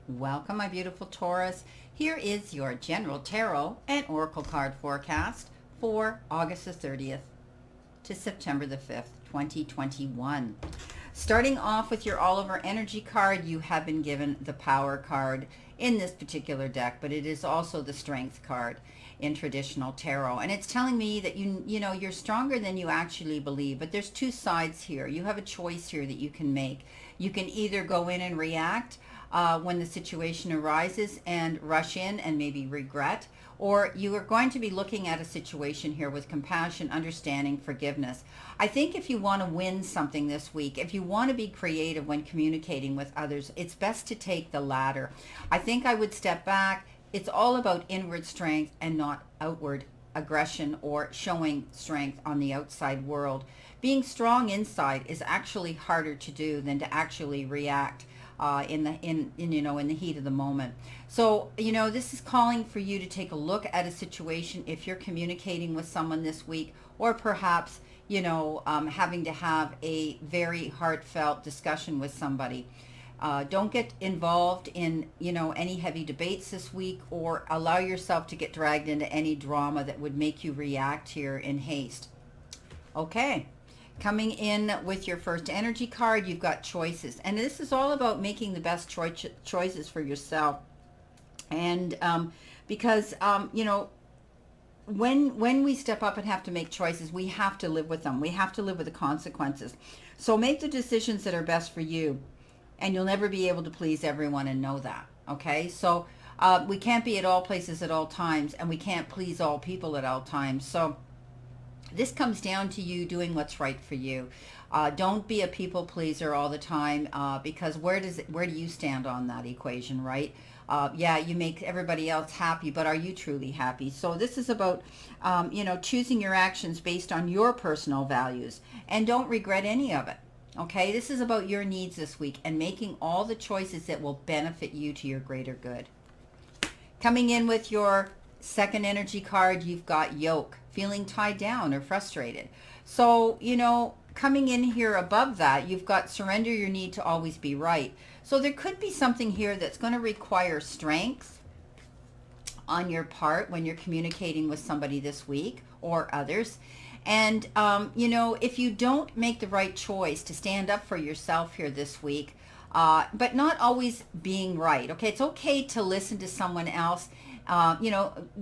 Welcome, my beautiful Taurus. Here is your general tarot and oracle card forecast for August the 30th to September the 5th, 2021. Starting off with your all-over energy card, you have been given the power card in this particular deck, but it is also the strength card in traditional tarot. And it's telling me that you're stronger than you actually believe, but there's two sides here. You have a choice here that you can make. You can either go in and react when the situation arises and rush in and maybe regret, or you are going to be looking at a situation here with compassion, understanding, forgiveness. I think if you want to win something this week, if you want to be creative when communicating with others, it's best to take the latter. I think I would step back. It's all about inward strength and not outward aggression or showing strength on the outside world. Being strong inside is actually harder to do than to actually react in the heat of the moment. So, this is calling for you to take a look at a situation if you're communicating with someone this week, or perhaps, having to have a very heartfelt discussion with somebody. Don't get involved in, any heavy debates this week, or allow yourself to get dragged into any drama that would make you react here in haste. Okay. Coming in with your first energy card, you've got choices. And this is all about making the best choices for yourself. And because, when we step up and have to make choices, we have to live with them. We have to live with the consequences. So make the decisions that are best for you. And you'll never be able to please everyone and know that. Okay? So we can't be at all places at all times. And we can't please all people at all times. So this comes down to you doing what's right for you. Don't be a people pleaser all the time, because where do you stand on that equation, right? Yeah, you make everybody else happy, but are you truly happy? So this is about, choosing your actions based on your personal values, and don't regret any of it. Okay, this is about your needs this week and making all the choices that will benefit you to your greater good. Coming in with your second energy card, you've got yoke, feeling tied down or frustrated. So, coming in here above that, you've got surrender your need to always be right. So there could be something here that's going to require strength on your part when you're communicating with somebody this week or others. And, if you don't make the right choice to stand up for yourself here this week, but not always being right. Okay, it's okay to listen to someone else.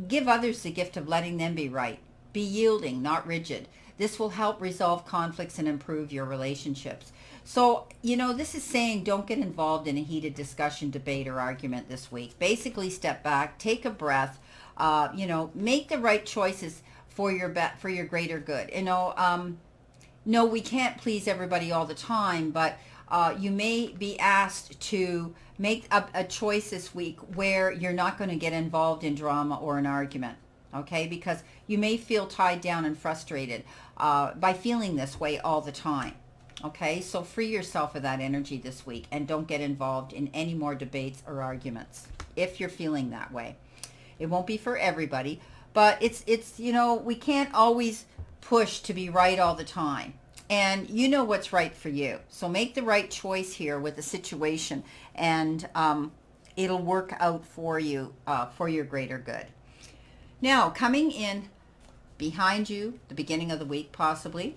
Give others the gift of letting them be right. Be yielding, not rigid. This will help resolve conflicts and improve your relationships. So, this is saying don't get involved in a heated discussion, debate, or argument this week. Basically, step back, take a breath, make the right choices for your greater good. No, we can't please everybody all the time, but you may be asked to make a choice this week where you're not going to get involved in drama or an argument, okay? Because you may feel tied down and frustrated by feeling this way all the time, okay? So free yourself of that energy this week and don't get involved in any more debates or arguments if you're feeling that way. It won't be for everybody, but it's we can't always push to be right all the time. And you know what's right for you. So make the right choice here with the situation, and it'll work out for you, for your greater good. Now, coming in behind you, the beginning of the week possibly,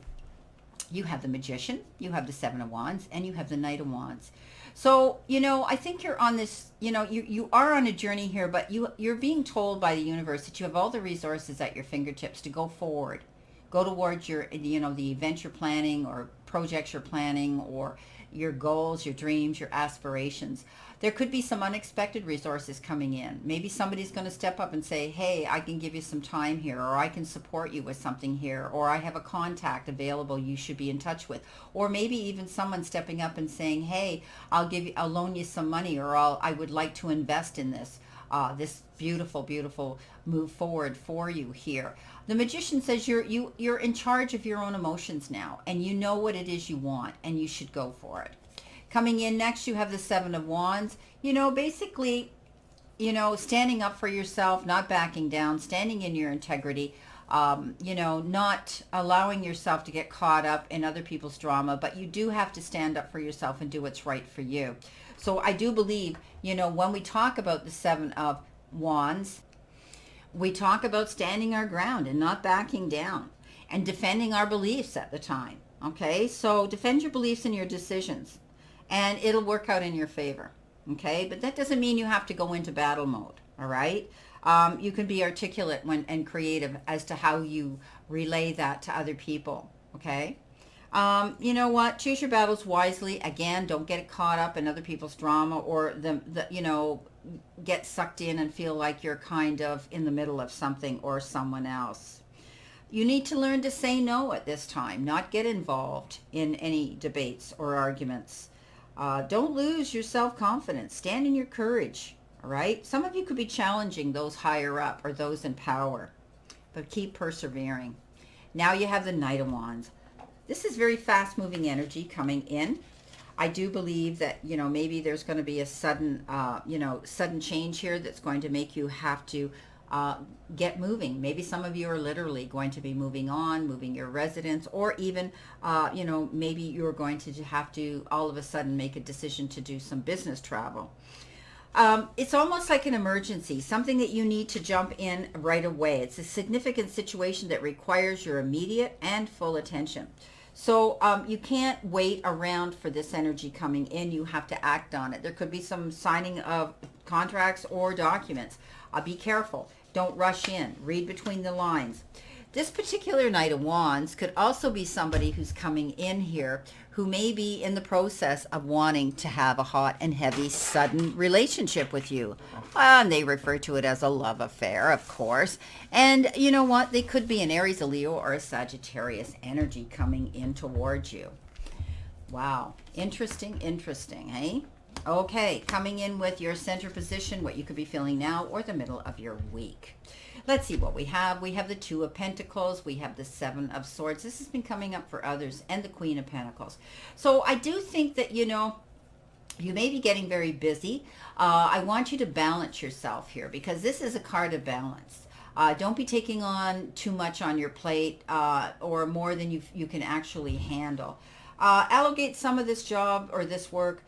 you have the Magician, you have the Seven of Wands, and you have the Knight of Wands. So, I think you're on this, you are on a journey here, but you're being told by the universe that you have all the resources at your fingertips to go forward. Go towards your, the event you're planning or projects you're planning or your goals, your dreams, your aspirations. There could be some unexpected resources coming in. Maybe somebody's going to step up and say, hey, I can give you some time here, or I can support you with something here, or I have a contact available you should be in touch with. Or maybe even someone stepping up and saying, hey, I'll loan you some money, or I would like to invest in this. This beautiful, beautiful move forward for you here. The Magician says you're in charge of your own emotions now, and you know what it is you want, and you should go for it. Coming in next, you have the Seven of Wands. Basically, standing up for yourself, not backing down, standing in your integrity. you know, not allowing yourself to get caught up in other people's drama, but you do have to stand up for yourself and do what's right for you. So I do believe, you know, when we talk about the Seven of Wands, we talk about standing our ground and not backing down and defending our beliefs at the time. Okay, so defend your beliefs and your decisions, and it'll work out in your favor. Okay, but that doesn't mean you have to go into battle mode. All right, you can be articulate and creative as to how you relay that to other people. Okay, you know what? Choose your battles wisely. Again, don't get caught up in other people's drama, or the you know, get sucked in and feel like you're kind of in the middle of something or someone else. You need to learn to say no at this time, not get involved in any debates or arguments. Don't lose your self-confidence. Stand in your courage, all right? Some of you could be challenging those higher up or those in power, but keep persevering. Now you have the Knight of Wands. This is very fast-moving energy coming in. I do believe that, you know, maybe there's going to be a sudden, you know, sudden change here that's going to make you have to get moving. Maybe some of you are literally going to be moving on, moving your residence, or even, you know, maybe you're going to have to all of a sudden make a decision to do some business travel. It's almost like an emergency, something that you need to jump in right away. It's a significant situation that requires your immediate and full attention. So you can't wait around for this energy coming in. You have to act on it. There could be some signing of contracts or documents. Be careful. Don't rush in. Read between the lines. This particular Knight of Wands could also be somebody who's coming in here who may be in the process of wanting to have a hot and heavy sudden relationship with you. And they refer to it as a love affair, of course. And you know what? They could be an Aries, a Leo, or a Sagittarius energy coming in towards you. Wow. Interesting, interesting, hey? Okay, coming in with your center position, what you could be feeling now, or the middle of your week. Let's see what we have. We have the Two of Pentacles. We have the Seven of Swords. This has been coming up for others, and the Queen of Pentacles. So I do think that, you know, you may be getting very busy. I want you to balance yourself here, because this is a card of balance. Don't be taking on too much on your plate, or more than you can actually handle. Allocate some of this job or this work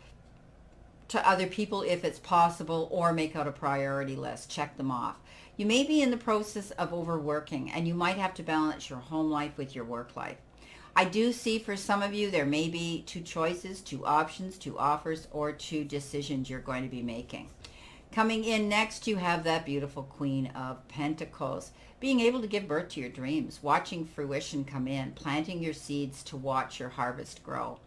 to other people if it's possible, or make out a priority list. Check them off. You may be in the process of overworking, and you might have to balance your home life with your work life. I do see for some of you there may be two choices, two options, two offers, or two decisions you're going to be making. Coming in next, you have that beautiful Queen of Pentacles. Being able to give birth to your dreams, watching fruition come in, planting your seeds to watch your harvest grow.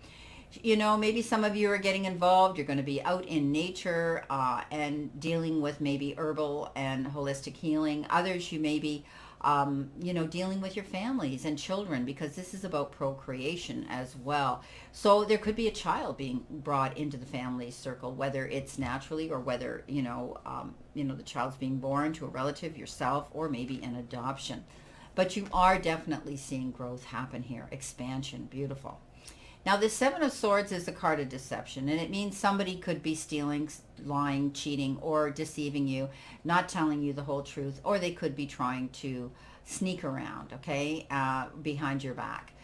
You know, maybe some of you are getting involved. You're going to be out in nature and dealing with maybe herbal and holistic healing. Others, you may be, you know, dealing with your families and children, because this is about procreation as well. So there could be a child being brought into the family circle, whether it's naturally or whether, you know, the child's being born to a relative, yourself, or maybe an adoption. But you are definitely seeing growth happen here. Expansion. Beautiful. Now, the Seven of Swords is a card of deception, and it means somebody could be stealing, lying, cheating, or deceiving you, not telling you the whole truth, or they could be trying to sneak around, okay, behind your back.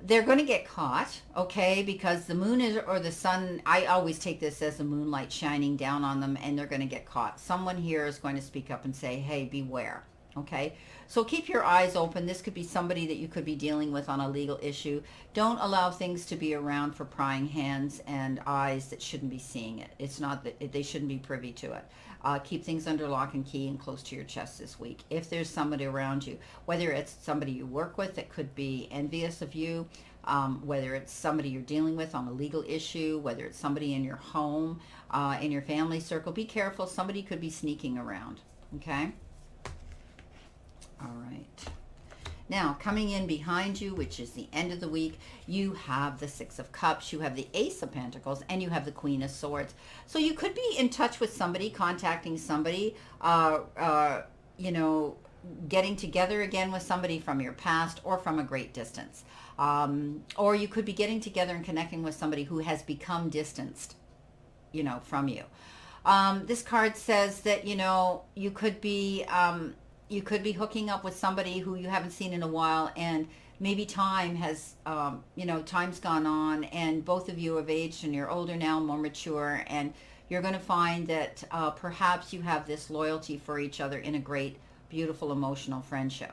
They're going to get caught, okay, because the moon is, or the sun, I always take this as the moonlight shining down on them, and they're going to get caught. Someone here is going to speak up and say, hey, beware. Okay, so keep your eyes open. This could be somebody that you could be dealing with on a legal issue. Don't allow things to be around for prying hands and eyes that shouldn't be seeing it. It's not that they shouldn't be privy to it. Keep things under lock and key and close to your chest this week. If there's somebody around you, whether it's somebody you work with that could be envious of you, whether it's somebody you're dealing with on a legal issue, whether it's somebody in your home, in your family circle, be careful. Somebody could be sneaking around, okay? All right. Now, coming in behind you, which is the end of the week, you have the Six of Cups, you have the Ace of Pentacles, and you have the Queen of Swords. So you could be in touch with somebody, contacting somebody, you know, getting together again with somebody from your past or from a great distance. Or you could be getting together and connecting with somebody who has become distanced, you know, from you. This card says that, you know, you could be You could be hooking up with somebody who you haven't seen in a while, and maybe time has, time's gone on, and both of you have aged, and you're older now, more mature, and you're going to find that perhaps you have this loyalty for each other in a great, beautiful, emotional friendship.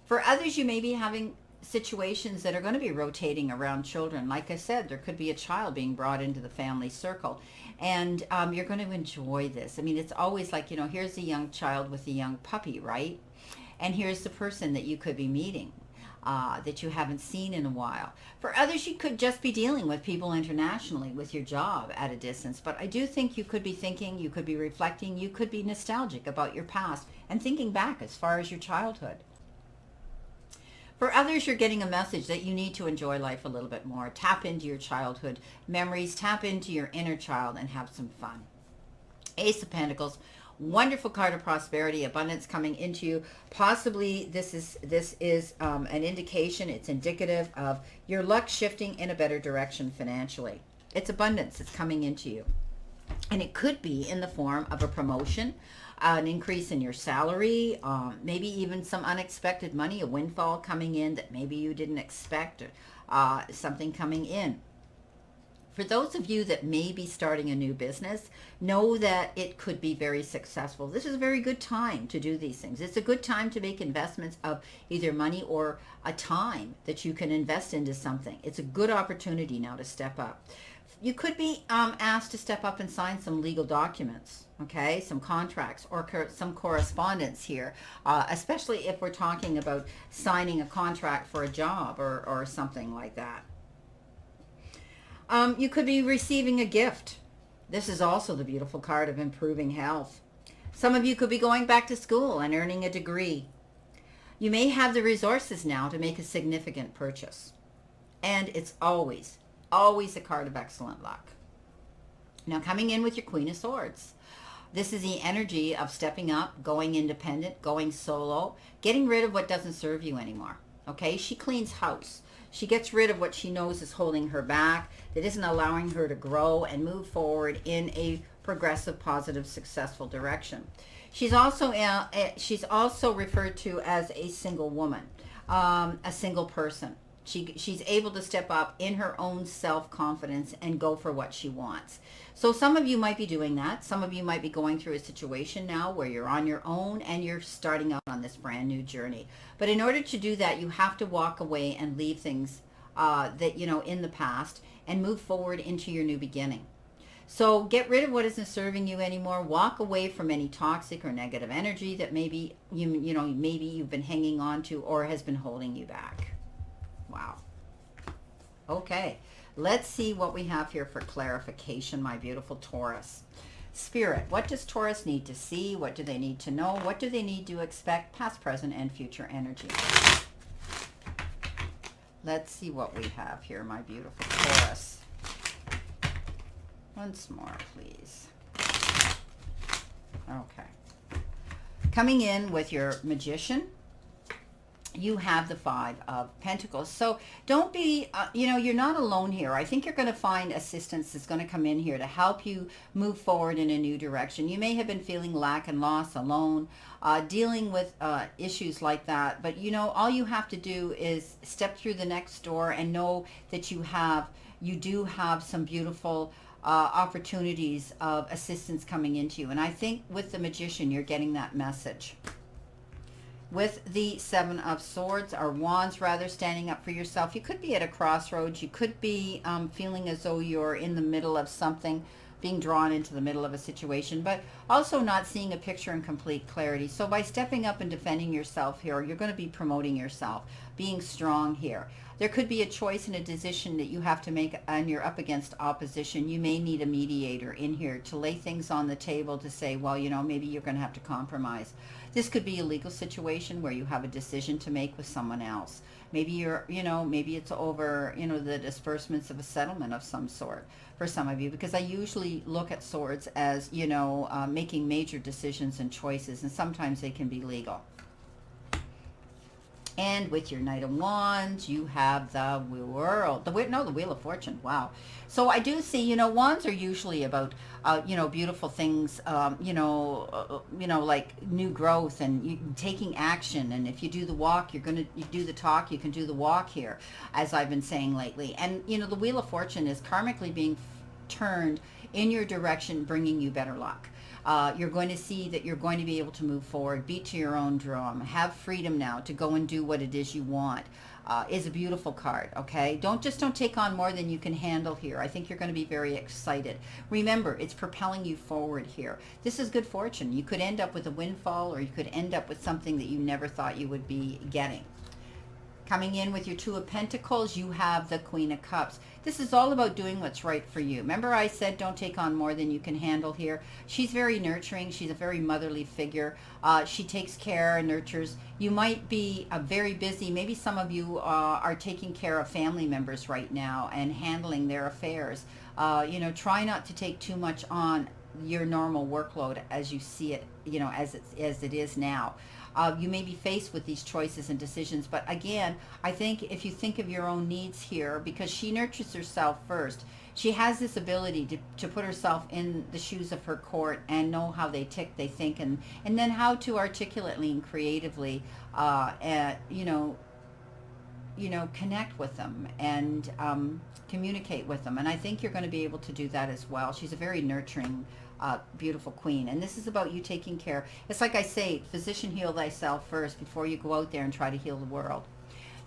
For others, you may be having situations that are going to be rotating around children. Like I said, there could be a child being brought into the family circle, and you're going to enjoy this. I mean, it's always like, here's a young child with a young puppy, right? And here's the person that you could be meeting that you haven't seen in a while. For others, you could just be dealing with people internationally with your job at a distance. But I do think you could be thinking, you could be reflecting, you could be nostalgic about your past and thinking back as far as your childhood. For others, you're getting a message that you need to enjoy life a little bit more. Tap into your childhood memories, tap into your inner child, and have some fun. Ace of Pentacles, wonderful card of prosperity, abundance coming into you. Possibly this is an indication, it's indicative of your luck shifting in a better direction financially. It's abundance that's coming into you. And it could be in the form of a promotion, an increase in your salary, maybe even some unexpected money, a windfall coming in that maybe you didn't expect, something coming in. For those of you that may be starting a new business, know that it could be very successful. This is a very good time to do these things. It's a good time to make investments of either money or a time that you can invest into something. It's a good opportunity now to step up. You could be asked to step up and sign some legal documents, okay, some contracts or some correspondence here, especially if we're talking about signing a contract for a job or something like that. You could be receiving a gift. This is also the beautiful card of improving health. Some of you could be going back to school and earning a degree. You may have the resources now to make a significant purchase. And it's always a card of excellent luck. Now, coming in with your Queen of Swords. This is the energy of stepping up, going independent, going solo, getting rid of what doesn't serve you anymore. Okay? She cleans house. She gets rid of what she knows is holding her back, that isn't allowing her to grow and move forward in a progressive, positive, successful direction. She's also referred to as a single woman, a single person. She's able to step up in her own self-confidence and go for what she wants. So some of you might be doing that. Some of you might be going through a situation now where you're on your own and you're starting out on this brand new journey. But in order to do that, you have to walk away and leave things in the past and move forward into your new beginning. So get rid of what isn't serving you anymore. Walk away from any toxic or negative energy that maybe maybe you've been hanging on to or has been holding you back. Wow. Okay, let's see what we have here for clarification, my beautiful Taurus. Spirit, what does Taurus need to see? What do they need to know? What do they need to expect? Past, present, and future energy. Let's see what we have here, my beautiful Taurus. Once more, please. Okay. Coming in with your Magician, you have the Five of Pentacles. So don't be, you're not alone here. I think you're going to find assistance that's going to come in here to help you move forward in a new direction. You may have been feeling lack and loss, alone, dealing with issues like that. But, all you have to do is step through the next door and know that you do have some beautiful opportunities of assistance coming into you. And I think with the Magician, you're getting that message. With the Seven of Swords, or Wands rather, standing up for yourself. You could be at a crossroads. You could be feeling as though you're in the middle of something, being drawn into the middle of a situation, but also not seeing a picture in complete clarity. So by stepping up and defending yourself here, you're going to be promoting yourself, being strong here. There could be a choice and a decision that you have to make, and you're up against opposition. You may need a mediator in here to lay things on the table to say, well, maybe you're going to have to compromise. This could be a legal situation where you have a decision to make with someone else. Maybe maybe it's over, the disbursements of a settlement of some sort for some of you, because I usually look at swords as, making major decisions and choices, and sometimes they can be legal. And with your Knight of Wands, you have the World. The Wheel of Fortune. Wow. So I do see, wands are usually about, beautiful things, like new growth and taking action. And if you do the walk, you do the talk, you can do the walk here, as I've been saying lately. And, the Wheel of Fortune is karmically being turned in your direction, bringing you better luck. You're going to see that you're going to be able to move forward, beat to your own drum, have freedom now to go and do what it is you want. Is a beautiful card, okay? Don't take on more than you can handle here. I think you're going to be very excited. Remember, it's propelling you forward here. This is good fortune. You could end up with a windfall, or you could end up with something that you never thought you would be getting. Coming in with your Two of Pentacles, you have the Queen of Cups. This is all about doing what's right for you. Remember I said don't take on more than you can handle here? She's very nurturing. She's a very motherly figure. She takes care and nurtures. You might be very busy. Maybe some of you are taking care of family members right now and handling their affairs. Try not to take too much on your normal workload as you see it, as it is now. You may be faced with these choices and decisions, but again, I think if you think of your own needs here, because she nurtures herself first, she has this ability to put herself in the shoes of her court and know how they tick, they think, and then how to articulately and creatively, connect with them and communicate with them. And I think you're going to be able to do that as well. She's a very nurturing, beautiful queen. And this is about you taking care. It's like I say, physician, heal thyself first before you go out there and try to heal the world.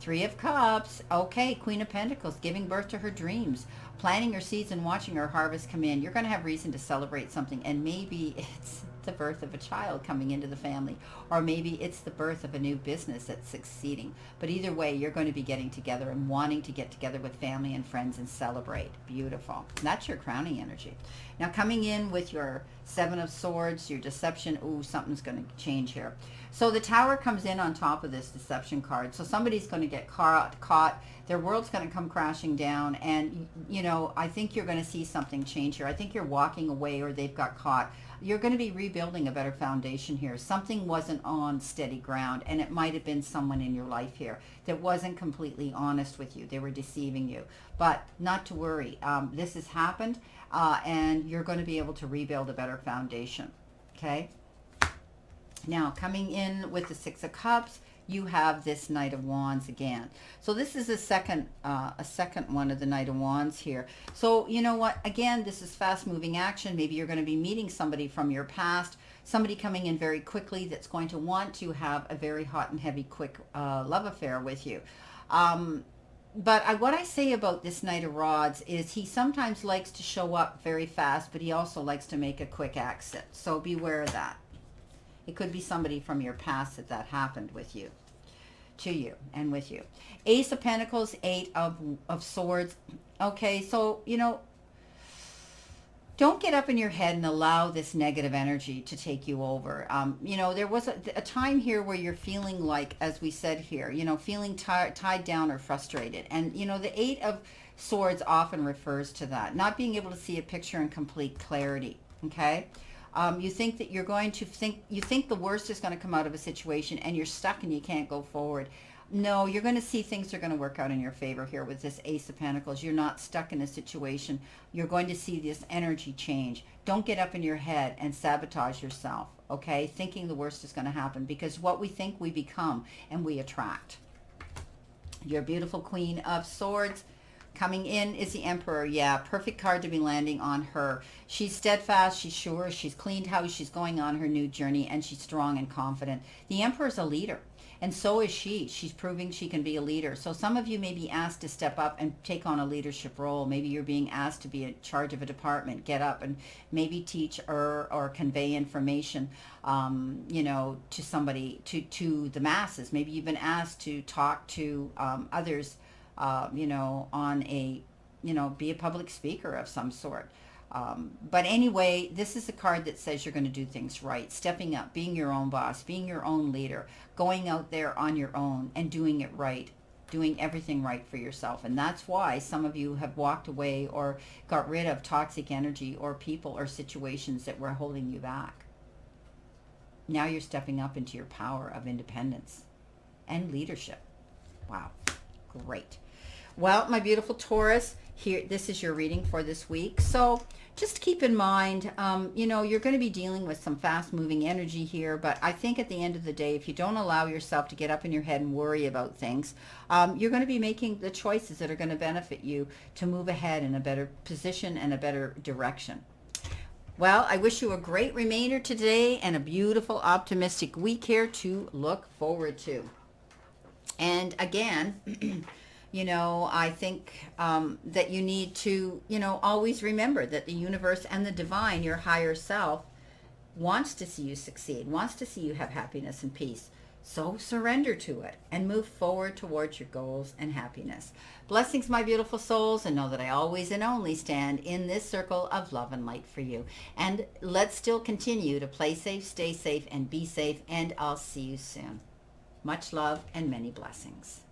Three of Cups. Okay, Queen of Pentacles, giving birth to her dreams, planting her seeds and watching her harvest come in. You're going to have reason to celebrate something, and maybe it's the birth of a child coming into the family, or maybe it's the birth of a new business that's succeeding. But either way, you're going to be getting together and wanting to get together with family and friends and celebrate. Beautiful. That's your crowning energy. Now coming in with your Seven of Swords, your deception. Ooh, something's going to change here. So the Tower comes in on top of this deception card. So somebody's going to get caught. Their world's going to come crashing down. And, I think you're going to see something change here. I think you're walking away, or they've got caught. You're going to be rebuilding a better foundation here. Something wasn't on steady ground, and it might have been someone in your life here that wasn't completely honest with you. They were deceiving you. But not to worry. This has happened, and you're going to be able to rebuild a better foundation. Okay? Now, coming in with the Six of Cups, you have this Knight of Wands again. So this is a second one of the Knight of Wands here. So you know what? Again, this is fast-moving action. Maybe you're going to be meeting somebody from your past, somebody coming in very quickly that's going to want to have a very hot and heavy, quick love affair with you. But what I say about this Knight of Rods is he sometimes likes to show up very fast, but he also likes to make a quick exit. So beware of that. It could be somebody from your past that happened with you, to you, and with you. Ace of Pentacles, Eight of Swords. Okay, so, don't get up in your head and allow this negative energy to take you over. There was a time here where you're feeling like, as we said here, feeling tied down or frustrated. And, the Eight of Swords often refers to that, not being able to see a picture in complete clarity, okay? You think that you're going to you think the worst is going to come out of a situation, and you're stuck and you can't go forward. No, you're going to see things are going to work out in your favor here with this Ace of Pentacles. You're not stuck in a situation. You're going to see this energy change. Don't get up in your head and sabotage yourself, okay? Thinking the worst is going to happen, because what we think we become and we attract. Your beautiful Queen of Swords. Coming in is the Emperor. Yeah, perfect card to be landing on her. She's steadfast, she's sure, she's cleaned house, she's going on her new journey, and she's strong and confident. The Emperor's a leader, and so is she. She's proving she can be a leader. So some of you may be asked to step up and take on a leadership role. Maybe you're being asked to be in charge of a department. Get up and maybe teach or convey information, to somebody, to the masses. Maybe you've been asked to talk to others, on a, be a public speaker of some sort. But anyway, this is a card that says you're going to do things right, stepping up, being your own boss, being your own leader, going out there on your own and doing it right, doing everything right for yourself. And that's why some of you have walked away or got rid of toxic energy or people or situations that were holding you back. Now you're stepping up into your power of independence. and leadership. Wow. Great. Well, my beautiful Taurus, here, this is your reading for this week. So just keep in mind, you're going to be dealing with some fast moving energy here, but I think at the end of the day, if you don't allow yourself to get up in your head and worry about things, you're going to be making the choices that are going to benefit you to move ahead in a better position and a better direction. Well, I wish you a great remainder today and a beautiful, optimistic week here to look forward to. And again, I think that you need to, always remember that the universe and the divine, your higher self, wants to see you succeed, wants to see you have happiness and peace. So surrender to it and move forward towards your goals and happiness. Blessings, my beautiful souls, and know that I always and only stand in this circle of love and light for you. And let's still continue to play safe, stay safe, and be safe, and I'll see you soon. Much love and many blessings.